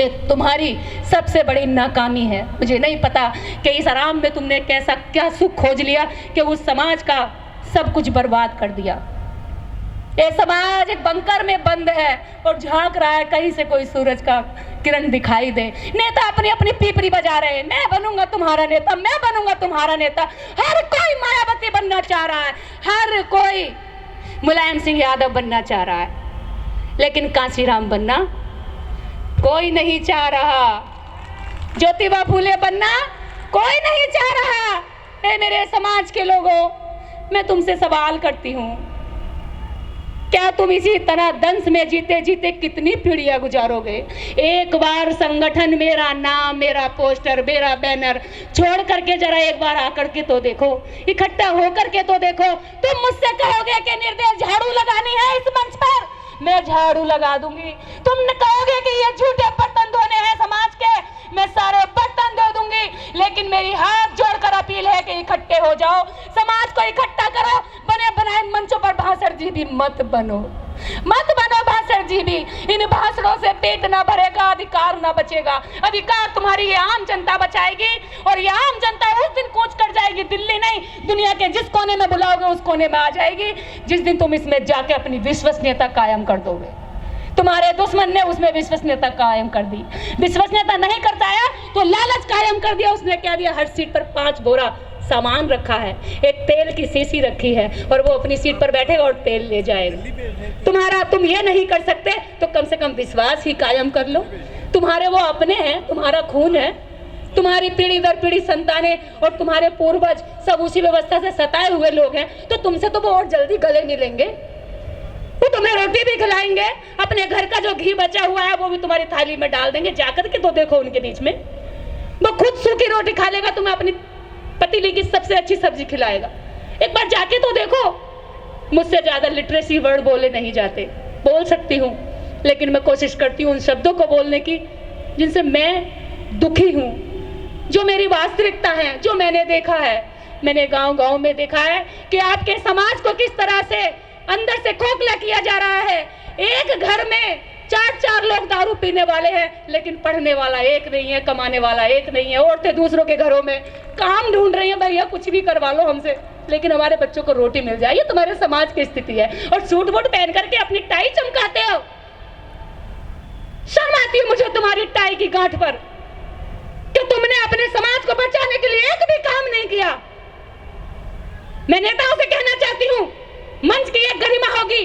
ये तुम्हारी सबसे बड़ी नाकामी है। मुझे नहीं पता कि इस आराम में तुमने कैसा क्या सुख खोज लिया कि उस समाज का सब कुछ बर्बाद कर दिया। ये समाज एक बंकर में बंद है और झांक रहा है कहीं से कोई सूरज का किरण दिखाई दे। नेता अपनी अपनी पीपरी बजा रहे हैं, मैं बनूंगा तुम्हारा नेता, मैं बनूंगा तुम्हारा नेता। हर कोई मायावती बनना चाह रहा है, हर कोई मुलायम सिंह यादव बनना चाह रहा है, लेकिन कांशीराम बनना कोई नहीं चाह रहा। ज्योतिबा फूले बनना कोई नहीं चाह रहा। ए मेरे समाज के लोगों, मैं तुमसे सवाल करती हूँ, क्या तुम इसी तरह दंश में जीते जीते कितनी पीढ़ियां गुजारोगे? एक बार संगठन, मेरा नाम, मेरा पोस्टर, मेरा बैनर छोड़ करके जरा एक बार आकर के तो देखो, इकट्ठा होकर के तो देखो। तुम मुझसे कहोगे कि निर्दय झाड़ू लगानी है इस मंच पर, मैं झाड़ू लगा दूंगी। तुम कहोगे कि ये झूठे बर्तन धोने हैं समाज के, मैं सारे बर्तन धो दूंगी। लेकिन मेरी हाथ जोड़कर अपील है कि इकट्ठे हो जाओ, समाज को इकट्ठा करो। बने बनाए मंचों पर भाषण जी भी मत बनो, मत बनो भाषण जी भी। इन भाषणों से पेट ना भरेगा, अधिकार ना बचेगा। अधिकार तुम्हारी ये आम जनता बचाएगी, और ये आम जनता उस दिन कूच कर जाएगी। दिल्ली नहीं, दुनिया के जिस कोने में बुलाओगे उस कोने में आ जाएगी, जिस दिन तुम इसमें जाके अपनी विश्वसनीयता कायम कर दोगे। तुम्हारे दुश्मन ने उसमें विश्वसनीयता कायम कर दी। विश्वसनीयता नहीं करता है तो लालच कायम कर दिया। उसने क्या दिया? हर सीट पर 5 बोरा सामान रखा है, एक तेल की शीशी रखी है, और वो अपनी सीट पर बैठेगा और तेल ले जाएगा। तुम ये नहीं कर सकते तो कम से कम विश्वास ही कायम कर लो। तुम्हारे वो अपने हैं, तुम्हारा खून है, तुम्हारी पीढ़ी दर पीढ़ी संतानें और तुम्हारे पूर्वज सब उसी व्यवस्था से सताए हुए लोग हैं, तो तुमसे तो वो और जल्दी गले नहीं लेंगे। वो तुम्हें रोटी भी खिलाएंगे, अपने घर का जो घी बचा हुआ है वो भी तुम्हारी थाली में डाल देंगे। जाकर के तो देखो उनके बीच में, वो खुद सूखी रोटी खा लेगा, तुम्हें अपनी पतीली की सबसे अच्छी सब्जी खिलाएगा। एक बार जाके तो देखो। मुझसे ज्यादा लिटरेसी वर्ड बोले नहीं जाते, बोल सकती हूँ, लेकिन मैं कोशिश करती हूँ उन शब्दों को बोलने की जिनसे मैं दुखी हूँ, जो मेरी वास्तविकता है, जो मैंने देखा है। मैंने गांव-गांव में देखा है कि आपके समाज को किस तरह से अंदर से खोखला किया जा रहा है। एक घर में 4 लोग दारू पीने वाले हैं, लेकिन पढ़ने वाला एक नहीं है, कमाने वाला एक नहीं है। औरतें दूसरों के घरों में काम ढूंढ रही हैं, भैया कुछ भी करवा लो हमसे, लेकिन हमारे बच्चों को रोटी मिल जाए। ये तुम्हारे समाज की स्थिति है। और सूट बूट पहन करके अपनी टाई चमकाते हो। शर्म आती है मुझे तुम्हारी टाई की गांठ पर कि तुमने अपने समाज को बचाने के लिए एक भी काम नहीं किया। मैं नेताओं से कहना चाहती हूँ, मंच की एक गरिमा होगी,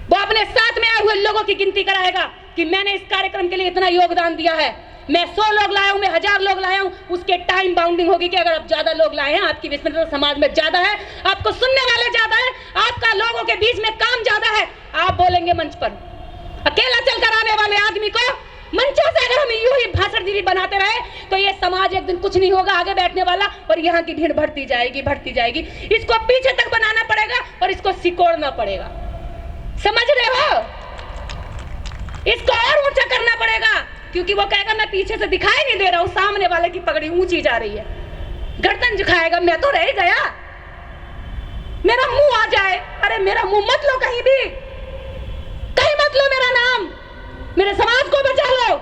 वो अपने साथ में आए हुए लोगों की गिनती कराएगा कि मैंने इस कार्यक्रम के लिए इतना योगदान दिया है। मैं 100 लोग लाया हूं, मैं 1000 लोग लाया हूं, उसके टाइम बाउंडिंग होगी कि अगर आप ज्यादा लोग लाए हैं, आपकी विस्मृति समाज में ज्यादा है, आपको सुनने वाले ज्यादा है, आपका लोगों के बीच में काम ज्यादा है, आप बोलेंगे मंच पर। अकेला चलकर आने वाले आदमी को मंचों से अगर हम यूं ही भाषणगिरी बनाते रहे तो ये समाज एक दिन कुछ नहीं होगा आगे बैठने वाला, और यहाँ की भीड़ बढ़ती जाएगी, बढ़ती जाएगी। इसको पीछे तक बनाना पड़ेगा और इसको सिकोड़ना पड़ेगा। समझ रहे हो? इसको और ऊंचा करना पड़ेगा, क्योंकि वो कहेगा मैं पीछे से दिखाई नहीं दे रहा हूं, सामने वाले की पगड़ी ऊंची जा रही है। गर्दन झुकाएगा, मैं तो रह गया, मेरा मुंह आ जाए। अरे मेरा मुंह मत लो, कहीं भी कहीं मत लो मेरा नाम। मेरे समाज को बचा लो,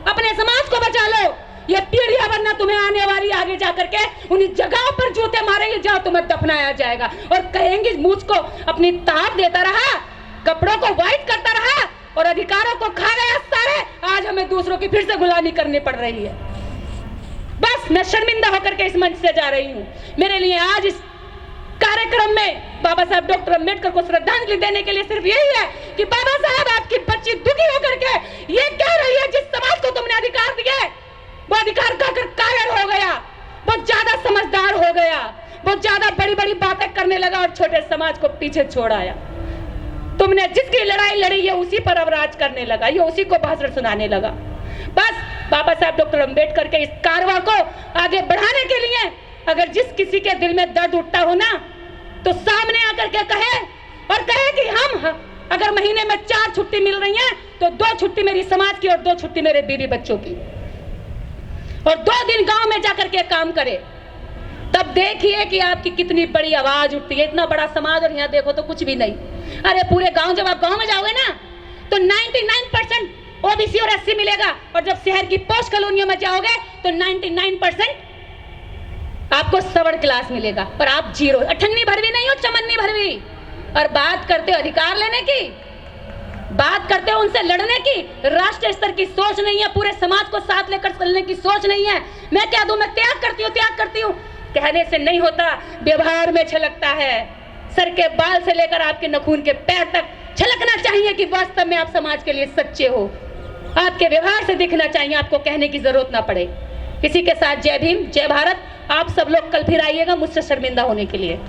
अपने समाज को बचा लो। ये पीढ़ियां वरना तुम्हें आने वाली आगे जाकर के उन्हीं जगहों पर जूते मारेंगे जहां तुम्हें दफनाया जाएगा, और कहेंगे मुझको अपनी ताप देता रहा, कपड़ों को व्हाइट करता रहा और अधिकारों को खा गया सारे। आज हमें दूसरों की फिर से गुलामी करनी पड़ रही है। बस मैं शर्मिंदा होकर के इस मंच से जा रही हूँ। मेरे लिए आज इस कार्यक्रम में बाबा साहब डॉक्टर अंबेडकर को श्रद्धांजलि देने के लिए सिर्फ यही है कि बाबा साहब, आपकी बच्ची दुखी होकर के ये कह रही है जिस समाज को तुमने अधिकार दिए, वो अधिकार खाकर कायर हो गया, बहुत ज्यादा समझदार हो गया, बहुत ज्यादा बड़ी बड़ी बातें करने लगा और छोटे समाज को पीछे छोड़ आया। तुमने जिसकी लड़ाई लड़ी है उसी पर अब राज करने लगा, ये उसी को भाषण सुनाने लगा। बस बाबा साहब डॉक्टर अंबेडकर के इस कारवां को आगे बढ़ाने के लिए अगर जिस किसी के दिल में दर्द उठता हो ना, तो सामने आकर के कहे, और कहे कि हम अगर महीने में 4 छुट्टी मिल रही है तो 2 छुट्टी मेरी समाज की और 2 छुट्टी मेरे बीवी बच्चों की, और 2 दिन गांव में जाकर के काम करे। तब देखिए कि आपकी कितनी बड़ी आवाज उठती है। इतना बड़ा समाज और यहाँ देखो तो कुछ भी नहीं। अरे पूरे गांव, जब आप गांव में जाओगे ना तो 99% ओबीसी और एससी मिलेगा, और जब शहर की पोस्ट कॉलोनियों में जाओगे तो 99% आपको सवर्ण क्लास मिलेगा, और आप जीरो, अठन्नी भरवी नहीं हो, चमन्नी भरवी। और बात करते हो अधिकार लेने की, बात करते हो उनसे लड़ने की, राष्ट्रीय स्तर की सोच नहीं है, पूरे समाज को साथ लेकर चलने की सोच नहीं है। मैं क्या दूं, मैं त्याग करती हूं, कहने से नहीं होता, व्यवहार में छलकता है। सर के बाल से लेकर आपके नखून के पैर तक छलकना चाहिए कि वास्तव में आप समाज के लिए सच्चे हो। आपके व्यवहार से दिखना चाहिए, आपको कहने की जरूरत ना पड़े। इसी के साथ जय भीम, जय भारत। आप सब लोग कल फिर आइएगा मुझसे शर्मिंदा होने के लिए।